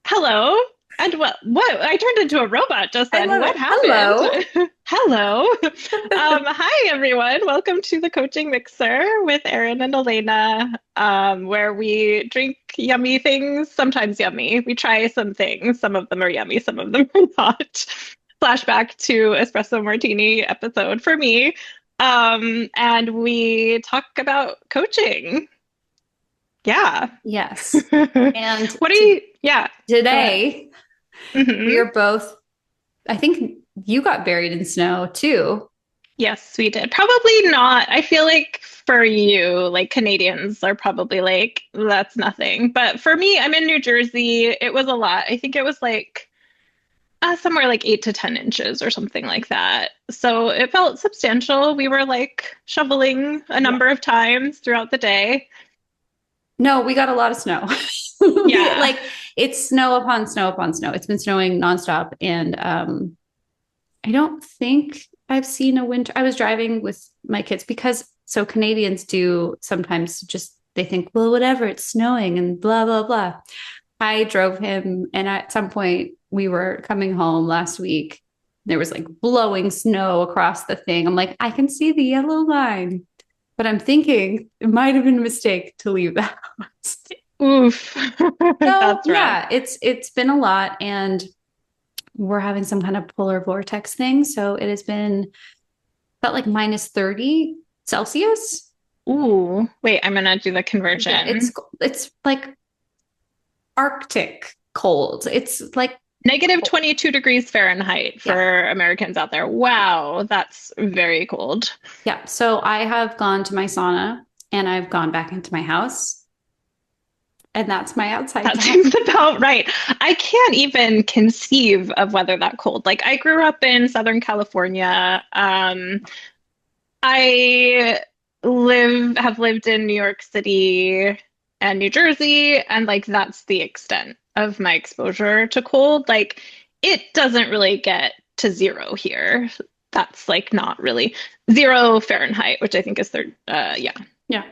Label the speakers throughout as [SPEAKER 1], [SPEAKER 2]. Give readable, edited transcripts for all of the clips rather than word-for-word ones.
[SPEAKER 1] Hello. And what? I turned into a robot just
[SPEAKER 2] I
[SPEAKER 1] then.
[SPEAKER 2] love
[SPEAKER 1] What
[SPEAKER 2] it.
[SPEAKER 1] happened?
[SPEAKER 2] Hello.
[SPEAKER 1] Hello. Hi everyone. Welcome to the Coaching Mixer with Erin and Elena, where we drink yummy things, sometimes yummy. We try some things. Some of them are yummy, some of them are not. Flashback to espresso martini episode for me. And we talk about coaching. Yeah.
[SPEAKER 2] Yes. And
[SPEAKER 1] What are you? Yeah, go ahead.
[SPEAKER 2] today we
[SPEAKER 1] Hmm.
[SPEAKER 2] are both, I think you got buried in snow too.
[SPEAKER 1] Yes, we did. Probably not. I feel like for you, like Canadians are probably like, that's nothing. But for me, I'm in New Jersey. It was a lot. I think it was like somewhere like 8 to 10 inches or something like that. So it felt substantial. We were like shoveling a
[SPEAKER 2] Yeah.
[SPEAKER 1] number of times throughout the day.
[SPEAKER 2] No, we got a lot of snow.
[SPEAKER 1] Yeah.
[SPEAKER 2] Like it's snow upon snow upon snow. It's been snowing nonstop. And I don't think I've seen a winter. I was driving with my kids because so Canadians do sometimes just they think, well, whatever, it's snowing and blah, blah, blah. I drove him, and at some point, we were coming home last week. There was like blowing snow across the thing. I'm like, I can see the yellow line, but I'm thinking it might have been a mistake to leave the house.
[SPEAKER 1] Oof.
[SPEAKER 2] So
[SPEAKER 1] That's rough.
[SPEAKER 2] yeah, it's been a lot, and we're having some kind of polar vortex thing. So it has been felt like minus 30 Celsius.
[SPEAKER 1] Ooh, wait, I'm gonna do the
[SPEAKER 2] Yeah,
[SPEAKER 1] conversion.
[SPEAKER 2] it's like Arctic cold. It's like
[SPEAKER 1] Negative 22 degrees Fahrenheit
[SPEAKER 2] yeah.
[SPEAKER 1] for Americans out there. Wow, that's very cold.
[SPEAKER 2] Yeah. So I have gone to my sauna and I've gone back into my house, and that's my outside
[SPEAKER 1] That
[SPEAKER 2] time.
[SPEAKER 1] seems about right. I can't even conceive of weather that cold. Like I grew up in Southern California. I have lived in New York City and New Jersey, and like that's the extent of my exposure to cold. Like it doesn't really get to zero here. That's like not really 0 Fahrenheit, which I think is third. Yeah.
[SPEAKER 2] Yeah.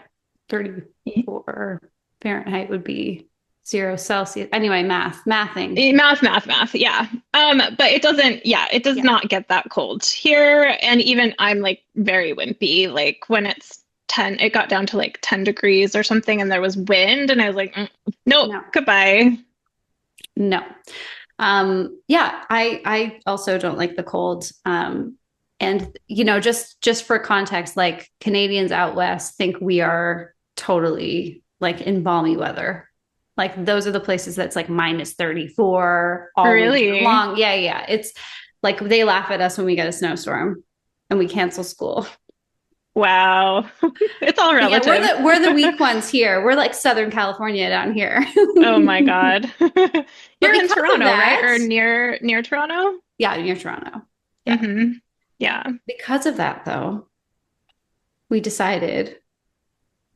[SPEAKER 2] 34 Fahrenheit would be 0 Celsius. Anyway, mathing.
[SPEAKER 1] Math. Yeah. But it doesn't, yeah, it does
[SPEAKER 2] Yeah.
[SPEAKER 1] not get that cold here. And even I'm like very wimpy. Like when it's 10, it got down to like 10 degrees or something, and there was wind, and I was like, nope,
[SPEAKER 2] No,
[SPEAKER 1] goodbye.
[SPEAKER 2] no. Yeah, I also don't like the cold. And just for context, like Canadians out west think we are totally like in balmy weather. Like those are the places that's like minus 34 all winter
[SPEAKER 1] Really?
[SPEAKER 2] long. Yeah, yeah. It's like they laugh at us when we get a snowstorm and we cancel school.
[SPEAKER 1] Wow. It's all
[SPEAKER 2] But yeah, we're
[SPEAKER 1] relative.
[SPEAKER 2] the weak ones here. We're like Southern California down here.
[SPEAKER 1] Oh my God.
[SPEAKER 2] But
[SPEAKER 1] You're in
[SPEAKER 2] because of
[SPEAKER 1] Toronto, right?
[SPEAKER 2] that,
[SPEAKER 1] Or near Toronto?
[SPEAKER 2] yeah, near Toronto. Yeah.
[SPEAKER 1] Hmm. Yeah.
[SPEAKER 2] Because of that though, we decided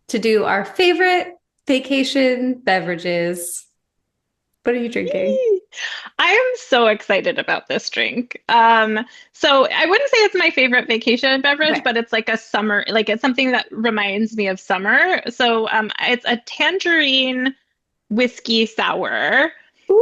[SPEAKER 2] to do our favorite vacation beverages. What are you drinking?
[SPEAKER 1] I am so excited about this drink. So I wouldn't say it's my favorite vacation beverage,
[SPEAKER 2] Okay.
[SPEAKER 1] but it's like a summer, like it's something that reminds me of summer. So it's a tangerine whiskey sour. And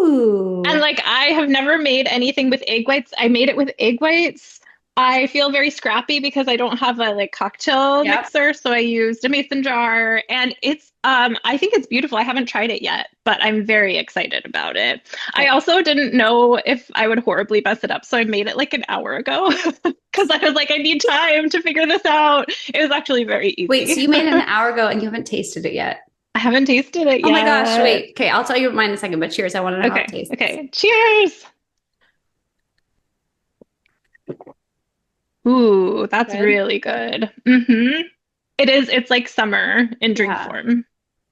[SPEAKER 2] Ooh.
[SPEAKER 1] like I have never made anything with egg whites. I made it with egg whites. I feel very scrappy because I don't have a like cocktail
[SPEAKER 2] Yep.
[SPEAKER 1] mixer, so I used a mason jar, and it's I think it's beautiful. I haven't tried it yet, but I'm very excited about it. I
[SPEAKER 2] Okay.
[SPEAKER 1] also didn't know if I would horribly mess it up, so I made it like an hour ago because I was like I need time to figure this out. It was actually very
[SPEAKER 2] Wait, so
[SPEAKER 1] easy.
[SPEAKER 2] you made it an hour ago and you haven't tasted it yet.
[SPEAKER 1] I haven't tasted it
[SPEAKER 2] Oh my gosh,
[SPEAKER 1] yet.
[SPEAKER 2] wait. Okay, I'll tell you mine in a second, but cheers. I want to know how it
[SPEAKER 1] Okay,
[SPEAKER 2] tastes.
[SPEAKER 1] okay. Cheers. Ooh, that's
[SPEAKER 2] Good.
[SPEAKER 1] really good. Hmm. It is, it's like summer in drink
[SPEAKER 2] Yeah.
[SPEAKER 1] form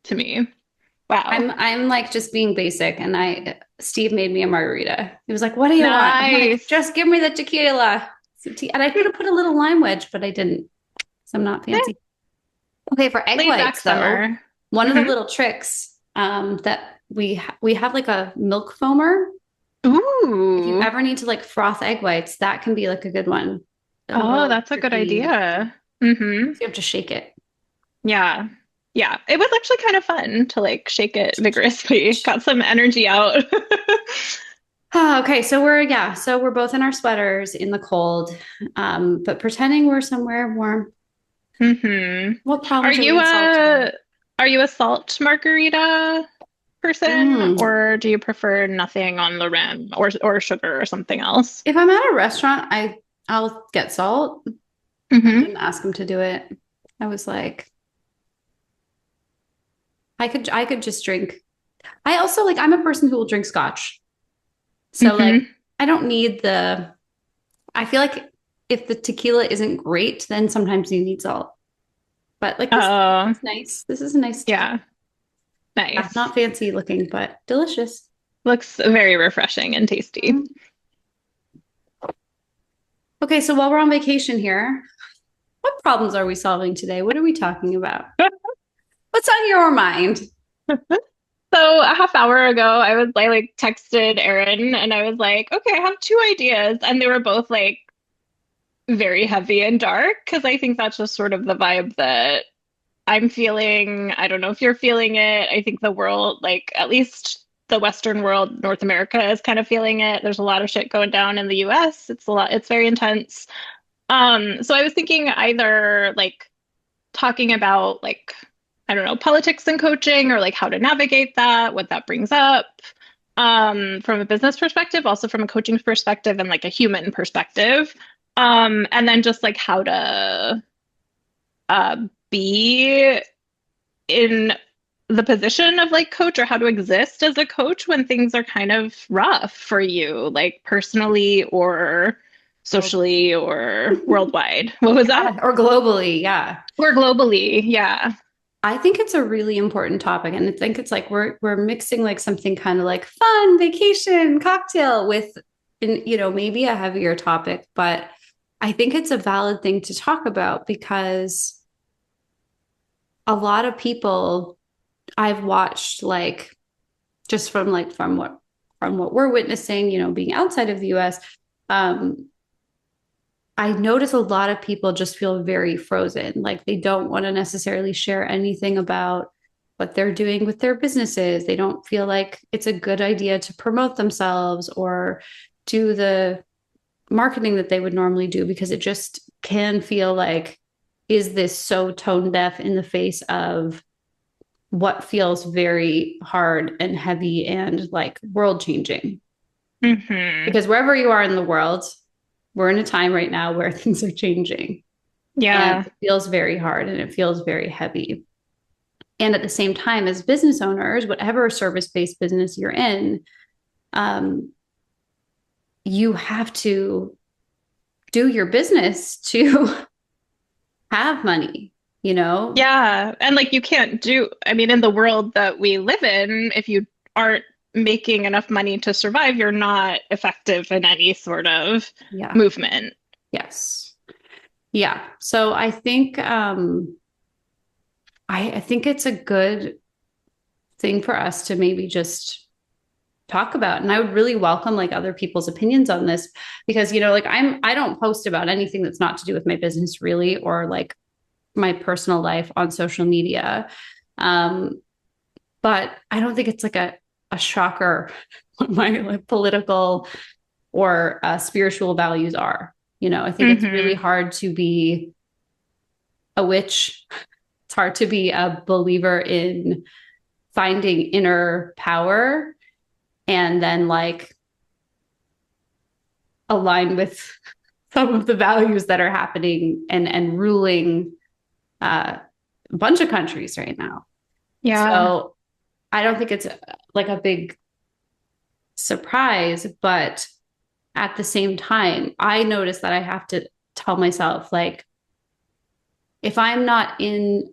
[SPEAKER 1] to me. Wow.
[SPEAKER 2] I'm like just being basic, and I Steve made me a margarita. He was like, "What do you want?" I'm like,
[SPEAKER 1] Nice.
[SPEAKER 2] "Just give me the tequila." And I could have put a little lime wedge, but I didn't. So I'm not
[SPEAKER 1] Eh,
[SPEAKER 2] fancy. Okay, for egg
[SPEAKER 1] laid back
[SPEAKER 2] whites though,
[SPEAKER 1] summer.
[SPEAKER 2] one of the
[SPEAKER 1] Hmm.
[SPEAKER 2] little tricks that we have like a milk foamer. If you
[SPEAKER 1] Ooh.
[SPEAKER 2] ever need to like froth egg whites, that can be like a good one. A
[SPEAKER 1] Oh,
[SPEAKER 2] little
[SPEAKER 1] that's a good
[SPEAKER 2] tricky.
[SPEAKER 1] idea. Hmm.
[SPEAKER 2] So you have to shake it.
[SPEAKER 1] Yeah. Yeah, it was actually kind of fun to like shake it vigorously. Got some energy out.
[SPEAKER 2] Oh, okay, so we're both in our sweaters in the cold, but pretending we're somewhere warm.
[SPEAKER 1] hmm
[SPEAKER 2] What
[SPEAKER 1] Are
[SPEAKER 2] problems are we
[SPEAKER 1] you
[SPEAKER 2] gonna solve today?
[SPEAKER 1] a salt margarita person,
[SPEAKER 2] Mm.
[SPEAKER 1] or do you prefer nothing on the rim, or sugar or something else?
[SPEAKER 2] If I'm at a restaurant, I'll get salt. I
[SPEAKER 1] Hmm
[SPEAKER 2] didn't ask him to do it. I was like, I could just drink. I also like I'm a person who will drink scotch. So like
[SPEAKER 1] hmm
[SPEAKER 2] I don't need the I feel like if the tequila isn't great, then sometimes you need salt. But like this
[SPEAKER 1] Oh,
[SPEAKER 2] is nice. This is a nice tequila.
[SPEAKER 1] yeah,
[SPEAKER 2] Yeah,
[SPEAKER 1] nice.
[SPEAKER 2] not fancy looking, but delicious.
[SPEAKER 1] Looks very refreshing and tasty.
[SPEAKER 2] Mhm. Okay, so while we're on vacation here, what problems are we solving today? What are we talking about? What's on your mind?
[SPEAKER 1] So a half hour ago, I like texted Erin and I was like, okay, I have two ideas. And they were both like very heavy and dark because I think that's just sort of the vibe that I'm feeling. I don't know if you're feeling it. I think the world, like at least the Western world, North America is kind of feeling it. There's a lot of shit going down in the US. It's very intense. So I was thinking either like talking about like I don't know, politics and coaching or like how to navigate that, what that brings up from a business perspective, also from a coaching perspective and like a human perspective. And then just like how to uh, be in the position of like coach or how to exist as a coach when things are kind of rough for you, like personally or socially or worldwide. What was that?
[SPEAKER 2] Yeah, or globally, yeah.
[SPEAKER 1] Or globally. Yeah.
[SPEAKER 2] I think it's a really important topic, and I think it's like we're mixing like something kind of like fun vacation cocktail with, maybe a heavier topic, but I think it's a valid thing to talk about because a lot of people I've watched like just from what we're witnessing, being outside of the US, um, I notice a lot of people just feel very frozen. Like they don't want to necessarily share anything about what they're doing with their businesses. They don't feel like it's a good idea to promote themselves or do the marketing that they would normally do because it just can feel like, is this so tone deaf in the face of what feels very hard and heavy and like world changing?
[SPEAKER 1] hmm
[SPEAKER 2] Because wherever you are in the world, we're in a time right now where things are changing and
[SPEAKER 1] Yeah.
[SPEAKER 2] it feels very hard and it feels very heavy. And at the same time, as business owners, whatever service based business you're in, um, you have to do your business to have money, you know?
[SPEAKER 1] Yeah. And like you can't do, I mean, in the world that we live in, if you aren't making enough money to survive, you're not effective in any sort of
[SPEAKER 2] Yeah.
[SPEAKER 1] movement.
[SPEAKER 2] Yes. Yeah. So I think it's a good thing for us to maybe just talk about. And I would really welcome like other people's opinions on this because, like I don't post about anything that's not to do with my business really, or like my personal life on social media. Um, but I don't think it's like a shocker what my like political or spiritual values are. I think it's really
[SPEAKER 1] Hmm
[SPEAKER 2] hard to be a witch. It's hard to be a believer in finding inner power and then like align with some of the values that are happening and ruling a bunch of countries right now.
[SPEAKER 1] Yeah.
[SPEAKER 2] So I don't think it's like a big surprise, but at the same time, I notice that I have to tell myself, like, if I'm not in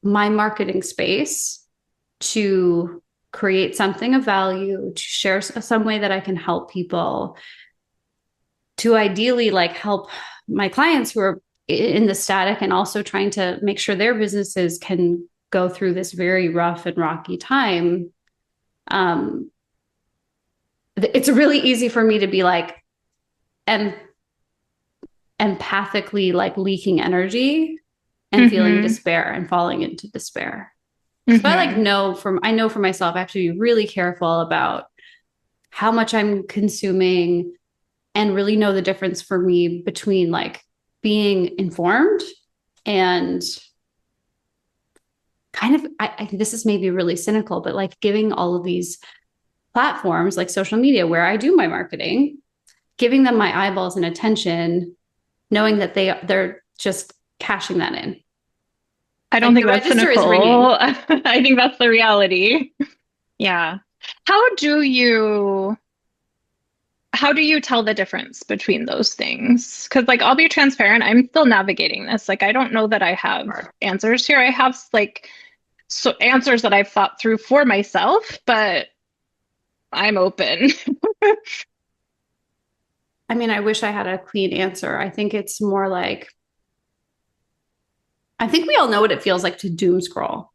[SPEAKER 2] my marketing space to create something of value, to share some way that I can help people, to ideally like help my clients who are in the static and also trying to make sure their businesses can go through this very rough and rocky time. um, it's really easy for me to be like em- empathically like leaking energy and feeling despair and falling into despair. So I know for myself, I have to be really careful about how much I'm consuming and really know the difference for me between like being informed and kind of, I this is maybe really cynical, but like giving all of these platforms like social media where I do my marketing, giving them my eyeballs and attention, knowing that they're just cashing that in.
[SPEAKER 1] I don't
[SPEAKER 2] Like
[SPEAKER 1] think
[SPEAKER 2] the
[SPEAKER 1] that's
[SPEAKER 2] register is
[SPEAKER 1] cynical.
[SPEAKER 2] ringing.
[SPEAKER 1] I think that's the reality. Yeah. How do you how do you tell the difference between those things? Because like I'll be transparent, I'm still navigating this. Like I don't know that I have answers here. I have like answers that I've thought through for myself, but I'm open.
[SPEAKER 2] I mean, I wish I had a clean answer. I think it's more like, I think we all know what it feels like to doom scroll.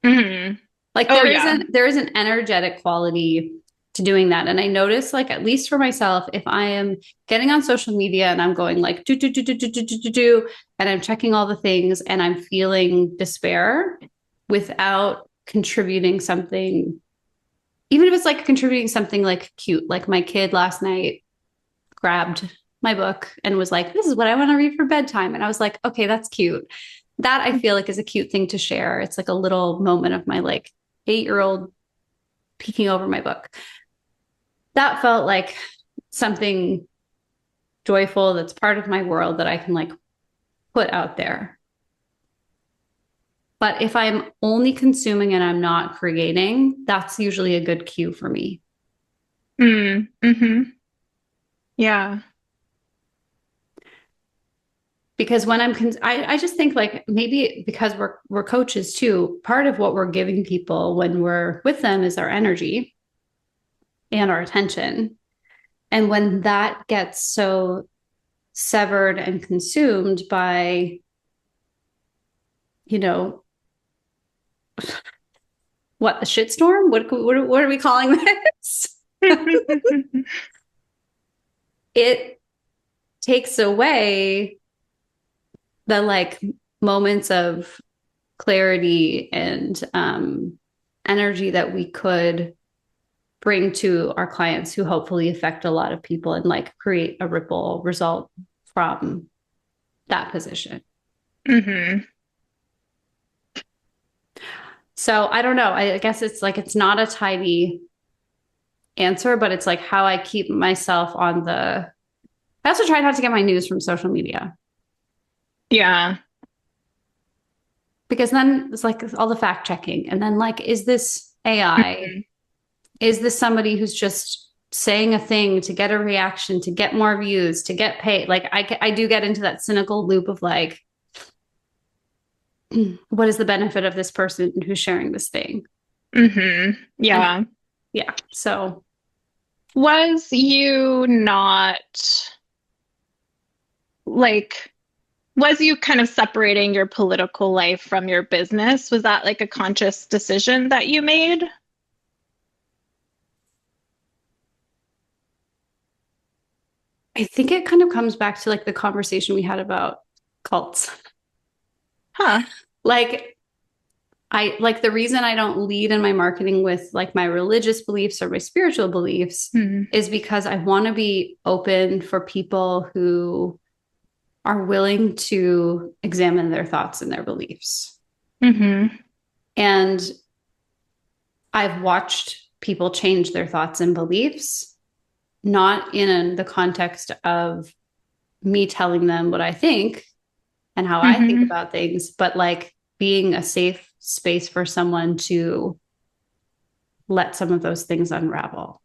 [SPEAKER 1] Hmm.
[SPEAKER 2] Like
[SPEAKER 1] Oh yeah.
[SPEAKER 2] there is an energetic quality to doing that. And I notice, like, at least for myself, if I am getting on social media and I'm going like do, and I'm checking all the things and I'm feeling despair without contributing something, even if it's like contributing something like cute, like my kid last night grabbed my book and was like, this is what I want to read for bedtime. And I was like, okay, that's cute. That I feel like is a cute thing to share. It's like a little moment of my like 8-year-old peeking over my book. That felt like something joyful that's part of my world that I can like put out there. But if I'm only consuming and I'm not creating, that's usually a good cue for me.
[SPEAKER 1] Mm-hmm. Yeah.
[SPEAKER 2] Because when I just think like maybe because we're coaches too, part of what we're giving people when we're with them is our energy and our attention. And when that gets so severed and consumed by, you know, what, the shitstorm? What are we calling this? It takes away the like moments of clarity and energy that we could bring to our clients who hopefully affect a lot of people and like create a ripple result from that position.
[SPEAKER 1] Mm-hmm.
[SPEAKER 2] So I don't know. I guess it's like it's not a tidy answer, but it's like how I keep myself on the. I also try not to get my news from social media.
[SPEAKER 1] Yeah.
[SPEAKER 2] Because then it's like all the fact checking. And then, like, is this AI?
[SPEAKER 1] Mm-hmm.
[SPEAKER 2] Is this somebody who's just saying a thing to get a reaction, to get more views, to get paid? Like, I do get into that cynical loop of like, what is the benefit of this person who's sharing this thing?
[SPEAKER 1] Mm-hmm. Yeah.
[SPEAKER 2] And yeah. So,
[SPEAKER 1] Was you not like, was you kind of separating your political life from your business? Was that like a conscious decision that you made?
[SPEAKER 2] I think it kind of comes back to like the conversation we had about cults.
[SPEAKER 1] Huh.
[SPEAKER 2] Like, I like the reason I don't lead in my marketing with like my religious beliefs or my spiritual beliefs
[SPEAKER 1] Mm-hmm.
[SPEAKER 2] is because I want to be open for people who are willing to examine their thoughts and their beliefs.
[SPEAKER 1] Mm-hmm.
[SPEAKER 2] And I've watched people change their thoughts and beliefs, not in the context of me telling them what I think and how I think
[SPEAKER 1] Mm-hmm.
[SPEAKER 2] about things, but like being a safe space for someone to let some of those things unravel.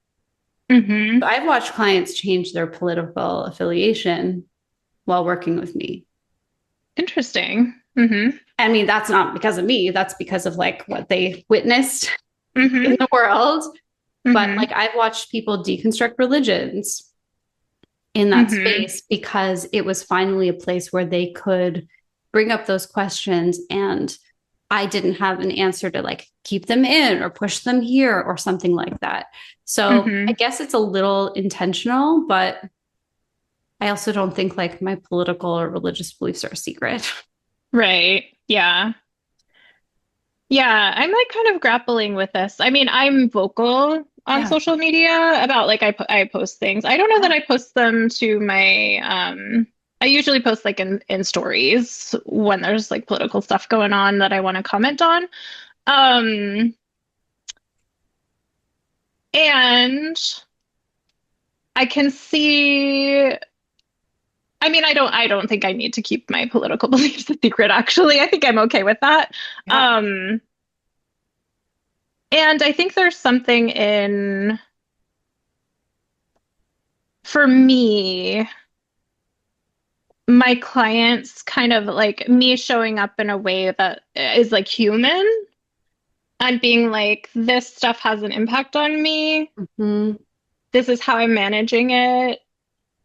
[SPEAKER 1] Mm-hmm.
[SPEAKER 2] So I've watched clients change their political affiliation while working with me.
[SPEAKER 1] Interesting. Mm-hmm.
[SPEAKER 2] I mean, that's not because of me, that's because of like what they witnessed in
[SPEAKER 1] Mm-hmm.
[SPEAKER 2] the world. But
[SPEAKER 1] Mm-hmm.
[SPEAKER 2] like I've watched people deconstruct religions in that
[SPEAKER 1] Mm-hmm.
[SPEAKER 2] space because it was finally a place where they could bring up those questions, and I didn't have an answer to like keep them in or push them here or something like that. So I
[SPEAKER 1] Mm-hmm.
[SPEAKER 2] guess it's a little intentional, but I also don't think like my political or religious beliefs are a secret.
[SPEAKER 1] Right. Yeah. Yeah, I'm like kind of grappling with this. I mean, I'm vocal on
[SPEAKER 2] Yeah.
[SPEAKER 1] social media about like I post things. I don't know that
[SPEAKER 2] Yeah.
[SPEAKER 1] I post them to my I usually post like in stories when there's like political stuff going on that I want to comment on. Um and I can see I mean, I don't think I need to keep my political beliefs a secret actually. I think I'm okay with that.
[SPEAKER 2] Yeah.
[SPEAKER 1] Um and I think there's something in for me, my clients kind of like me showing up in a way that is like human and being like, this stuff has an impact on me.
[SPEAKER 2] Hmm.
[SPEAKER 1] This is how I'm managing it.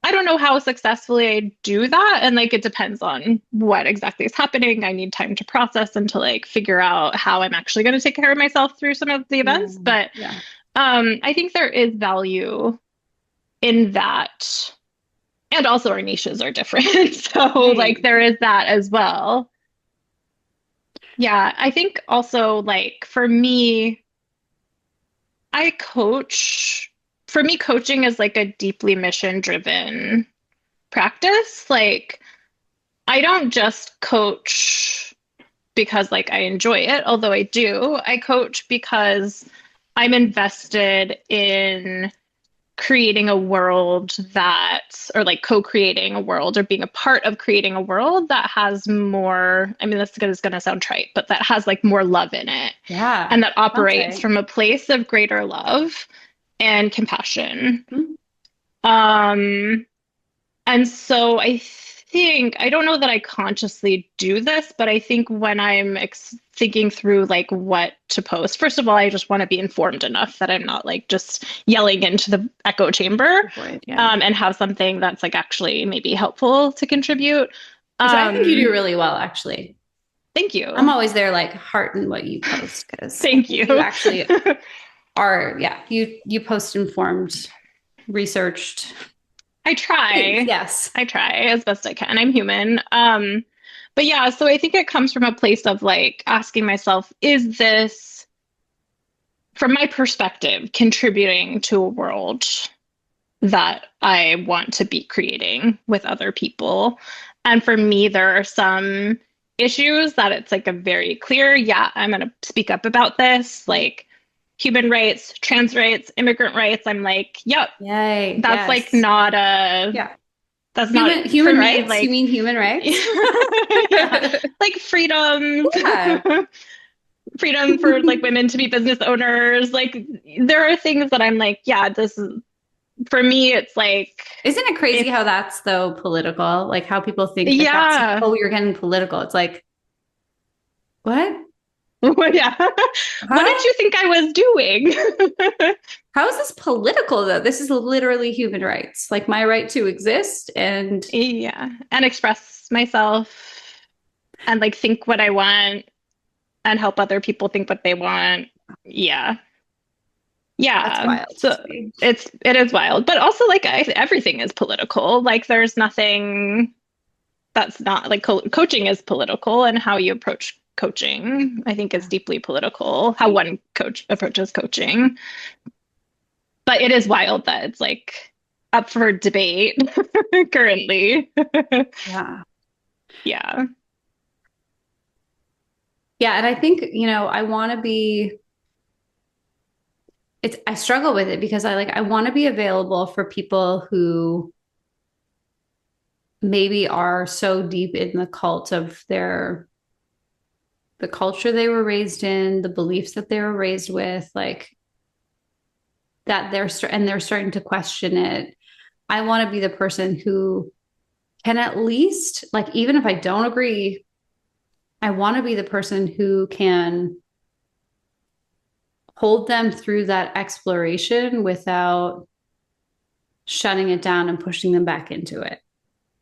[SPEAKER 1] I don't know how successfully I do that. And like, it depends on what exactly is happening. I need time to process and to like figure out how I'm actually going to take care of myself through some of the
[SPEAKER 2] Yeah.
[SPEAKER 1] events. But
[SPEAKER 2] Yeah.
[SPEAKER 1] I think there is value in that. And also our niches are different. So like
[SPEAKER 2] Right.
[SPEAKER 1] there is that as well. Yeah, I think also like for me, I coach. For me, coaching is like a deeply mission driven practice. Like I don't just coach because like I enjoy it, although I do. I coach because I'm invested in creating a world that, or like co-creating a world or being a part of creating a world that has more, I mean, this is going to sound trite, but that has like more love in it
[SPEAKER 2] Yeah.
[SPEAKER 1] and that
[SPEAKER 2] Sounds
[SPEAKER 1] operates
[SPEAKER 2] right.
[SPEAKER 1] from a place of greater love and compassion.
[SPEAKER 2] Mhm.
[SPEAKER 1] Um, and so I think, I don't know that I consciously do this, but I think when I'm thinking through like what to post, first of all, I just want to be informed enough that I'm not like just yelling into the echo chamber,
[SPEAKER 2] Avoid, yeah.
[SPEAKER 1] and have something that's like actually maybe helpful to contribute.
[SPEAKER 2] Which I think you do
[SPEAKER 1] Um,
[SPEAKER 2] really well, actually.
[SPEAKER 1] Thank
[SPEAKER 2] I'm
[SPEAKER 1] you.
[SPEAKER 2] always there, like hearting what you post because I
[SPEAKER 1] Thank
[SPEAKER 2] think you
[SPEAKER 1] you.
[SPEAKER 2] actually are. Yeah, you post informed, researched
[SPEAKER 1] I
[SPEAKER 2] things.
[SPEAKER 1] try.
[SPEAKER 2] Yes.
[SPEAKER 1] I try as best I can. I'm human. But yeah, so I think it comes from a place of like asking myself, is this, from my perspective, contributing to a world that I want to be creating with other people? And for me, there are some issues that it's like a very clear, yeah, I'm going to speak up about this, like human rights, trans rights, immigrant rights. I'm like, yep,
[SPEAKER 2] Yay.
[SPEAKER 1] that's like
[SPEAKER 2] Yes.
[SPEAKER 1] not a
[SPEAKER 2] Yeah.
[SPEAKER 1] that's not for
[SPEAKER 2] Human
[SPEAKER 1] me
[SPEAKER 2] rights? You
[SPEAKER 1] like
[SPEAKER 2] mean human rights?
[SPEAKER 1] yeah, like freedom
[SPEAKER 2] Yeah.
[SPEAKER 1] freedom for like women to be business owners. Like there are things that I'm like, yeah, this is for me it's like
[SPEAKER 2] Isn't it crazy
[SPEAKER 1] it's
[SPEAKER 2] how that's though political? Like how people think that that's,
[SPEAKER 1] yeah.
[SPEAKER 2] oh, you're getting political. It's like, what?
[SPEAKER 1] Yeah. What
[SPEAKER 2] Huh?
[SPEAKER 1] did you think I was doing?
[SPEAKER 2] How is this political though? This is literally human rights, like my right to exist. And
[SPEAKER 1] Yeah, and express myself and like think what I want and help other people think what they want. Yeah.
[SPEAKER 2] that's
[SPEAKER 1] Yeah.
[SPEAKER 2] wild
[SPEAKER 1] So
[SPEAKER 2] to me.
[SPEAKER 1] it is wild, but also like everything is political. Like there's nothing that's not like coaching is political, and how you approach coaching, I think, is deeply political. How one coach approaches coaching, but it is wild that it's like up for debate currently.
[SPEAKER 2] Yeah.
[SPEAKER 1] Yeah.
[SPEAKER 2] Yeah. And I think, I want to be, I struggle with it because I want to be available for people who maybe are so deep in the cult of the culture they were raised in, the beliefs that they were raised with, like that they're starting to question it. I want to be the person who can at least, like, even if I don't agree, I want to be the person who can hold them through that exploration without shutting it down and pushing them back into it.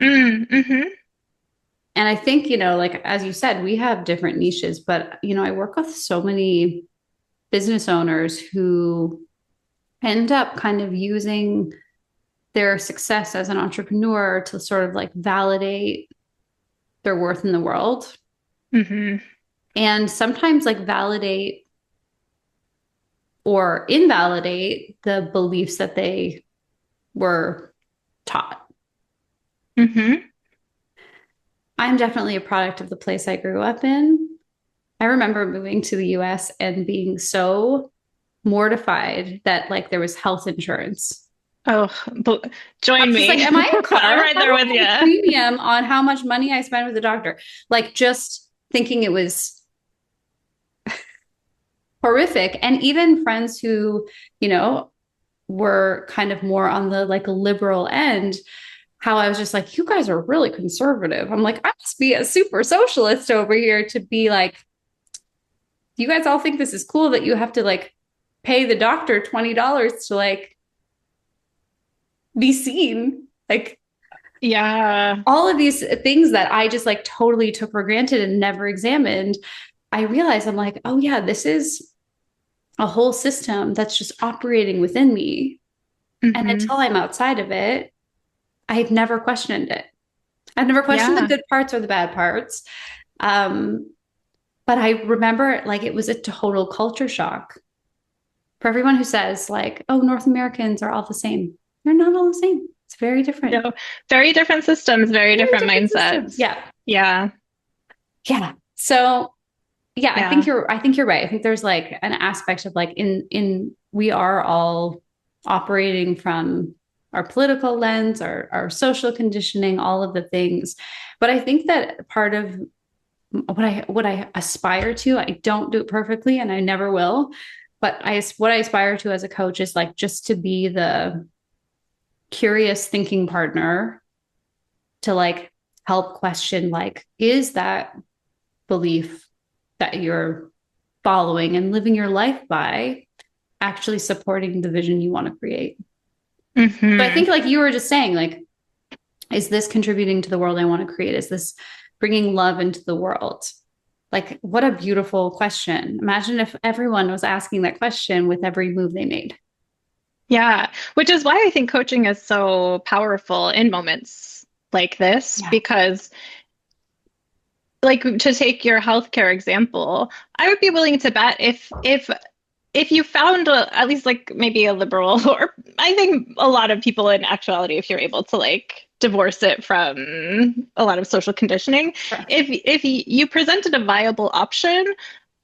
[SPEAKER 1] Mm-hmm.
[SPEAKER 2] And I think, like as you said, we have different niches, but I work with so many business owners who end up kind of using their success as an entrepreneur to sort of like validate their worth in the world.
[SPEAKER 1] Hmm.
[SPEAKER 2] and sometimes like validate or invalidate the beliefs that they were taught.
[SPEAKER 1] Hmm.
[SPEAKER 2] I'm definitely a product of the place I grew up in. I remember moving to the US and being so mortified that like there was health insurance.
[SPEAKER 1] Oh,
[SPEAKER 2] I
[SPEAKER 1] join
[SPEAKER 2] was just like,
[SPEAKER 1] me.
[SPEAKER 2] am I a car?
[SPEAKER 1] I'm right
[SPEAKER 2] How
[SPEAKER 1] there
[SPEAKER 2] do I
[SPEAKER 1] with
[SPEAKER 2] have a
[SPEAKER 1] you.
[SPEAKER 2] premium on how much money I spend with the doctor? Like just thinking it was horrific. And even friends who, you know, were kind of more on the like liberal end, how I was just like, you guys are really conservative. I'm like, I must be a super socialist over here to be like, you guys all think this is cool that you have to like pay the doctor $20 to like be seen. Like
[SPEAKER 1] Yeah.
[SPEAKER 2] all of these things that I just like totally took for granted and never examined. I realized I'm like, oh yeah, this is a whole system that's just operating within me. And
[SPEAKER 1] Hmm.
[SPEAKER 2] until I'm outside of it, I've never questioned it. I've never questioned the
[SPEAKER 1] Yeah.
[SPEAKER 2] good parts or the bad parts. Um, but I remember like it was a total culture shock for everyone who says like, oh, North Americans are all the same. They're not all the same. It's very different.
[SPEAKER 1] No, very different systems, very
[SPEAKER 2] Very
[SPEAKER 1] different
[SPEAKER 2] different systems.
[SPEAKER 1] mindsets.
[SPEAKER 2] Yeah.
[SPEAKER 1] Yeah.
[SPEAKER 2] Yeah. So yeah,
[SPEAKER 1] Yeah.
[SPEAKER 2] I think you're right. I think there's like an aspect of like in we are all operating from our political lens, our social conditioning, all of the things. But I think that part of what I aspire to, I don't do it perfectly and I never will, but I what I aspire to as a coach is like just to be the curious thinking partner to like help question like is that belief that you're following and living your life by actually supporting the vision you want to create. So I
[SPEAKER 1] Hmm.
[SPEAKER 2] think like you were just saying like is this contributing to the world I want to create? Is this bringing love into the world? Like what a beautiful question. Imagine if everyone was asking that question with every move they made.
[SPEAKER 1] Yeah. Which is why I think coaching is so powerful in moments like this,
[SPEAKER 2] Yeah.
[SPEAKER 1] because like to take your healthcare example, I would be willing to bet if you found at least like maybe a liberal, or I think a lot of people in actuality, if you're able to like divorce it from a lot of social conditioning,
[SPEAKER 2] Sure.
[SPEAKER 1] if you presented a viable option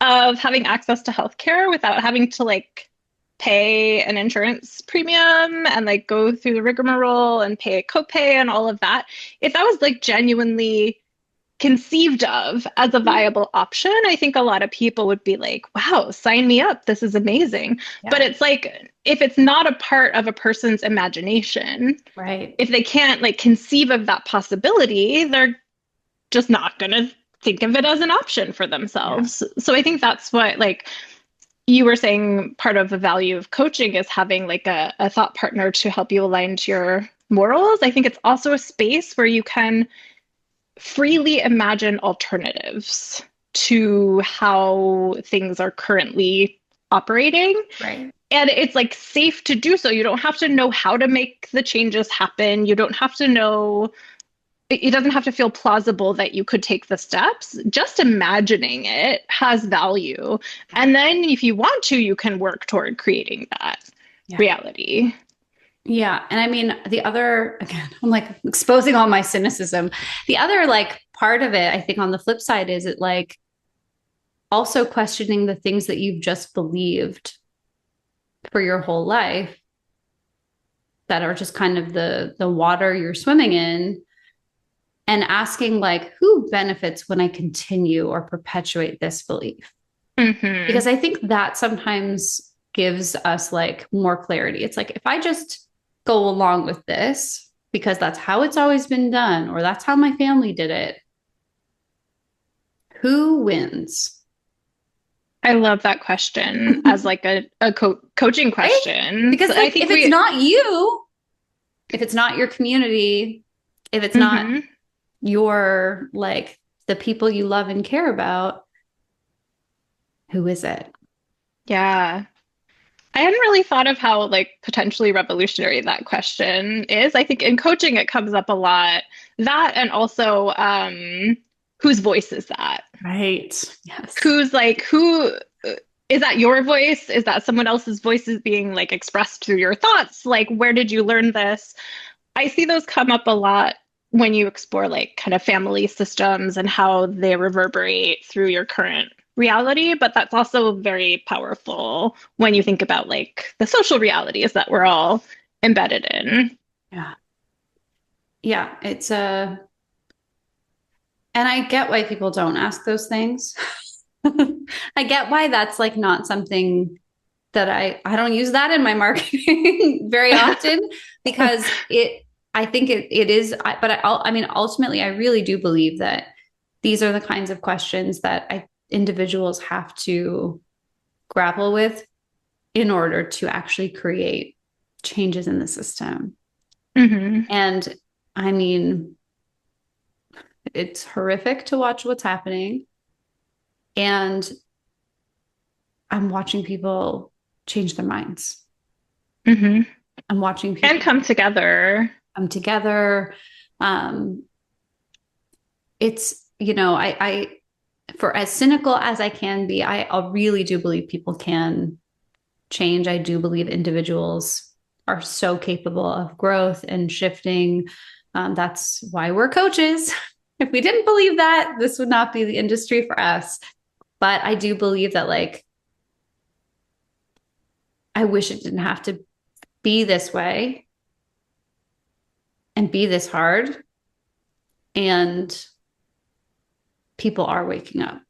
[SPEAKER 1] of having access to healthcare without having to like pay an insurance premium and like go through the rigmarole and pay a copay and all of that, if that was like genuinely conceived of as a viable option, I think a lot of people would be like, wow, sign me up. This is amazing. But
[SPEAKER 2] Yeah.
[SPEAKER 1] it's like, if it's not a part of a person's imagination,
[SPEAKER 2] Right.
[SPEAKER 1] if they can't like conceive of that possibility, they're just not going to think of it as an option for
[SPEAKER 2] Yeah.
[SPEAKER 1] themselves. So I think that's what, like, you were saying part of the value of coaching is having like a thought partner to help you align to your morals. I think it's also a space where you can freely imagine alternatives to how things are currently operating.
[SPEAKER 2] Right.
[SPEAKER 1] And it's like safe to do so. You don't have to know how to make the changes happen. You don't have to know, it doesn't have to feel plausible that you could take the steps. Just imagining it has value. And then if you want to, you can work toward creating that
[SPEAKER 2] Yeah.
[SPEAKER 1] reality.
[SPEAKER 2] Yeah. And I mean, the other, again, I'm like exposing all my cynicism. The other like part of it, I think on the flip side is it like also questioning the things that you've just believed for your whole life that are just kind of the water you're swimming in and asking like who benefits when I continue or perpetuate this belief, because
[SPEAKER 1] Hmm.
[SPEAKER 2] I think that sometimes gives us like more clarity. It's like if I just go along with this because that's how it's always been done or that's how my family did it, who wins?
[SPEAKER 1] I love that question as like a coaching
[SPEAKER 2] Right,
[SPEAKER 1] question.
[SPEAKER 2] because
[SPEAKER 1] So I
[SPEAKER 2] like
[SPEAKER 1] think
[SPEAKER 2] if it's
[SPEAKER 1] we,
[SPEAKER 2] not you, if it's not your community, if it's not
[SPEAKER 1] mhm.
[SPEAKER 2] your like the people you love and care about, who is it?
[SPEAKER 1] Yeah. I hadn't really thought of how like potentially revolutionary that question is. I think in coaching it comes up a lot. That and also whose voice is that?
[SPEAKER 2] Right. Yes.
[SPEAKER 1] Who's like, who is that your voice? Is that someone else's voice is being like expressed through your thoughts? Like, where did you learn this? I see those come up a lot when you explore like kind of family systems and how they reverberate through your current reality. But that's also very powerful when you think about like the social realities that we're all embedded in.
[SPEAKER 2] Yeah. Yeah. It's a, and I get why people don't ask those things. I get why that's like not something that I don't use that in my marketing very often because I think it is, but I mean, ultimately, I really do believe that these are the kinds of questions that individuals have to grapple with in order to actually create changes in the system.
[SPEAKER 1] Hmm.
[SPEAKER 2] And I mean, it's horrific to watch what's happening. And I'm watching people change their minds.
[SPEAKER 1] Hmm.
[SPEAKER 2] I'm watching
[SPEAKER 1] And
[SPEAKER 2] people
[SPEAKER 1] come together.
[SPEAKER 2] come together. Um, it's, you know, for as cynical as I can be, I really do believe people can change. I do believe individuals are so capable of growth and shifting. That's why we're coaches. If we didn't believe that, this would not be the industry for us. But I do believe that, like, I wish it didn't have to be this way and be this hard. And people are waking up.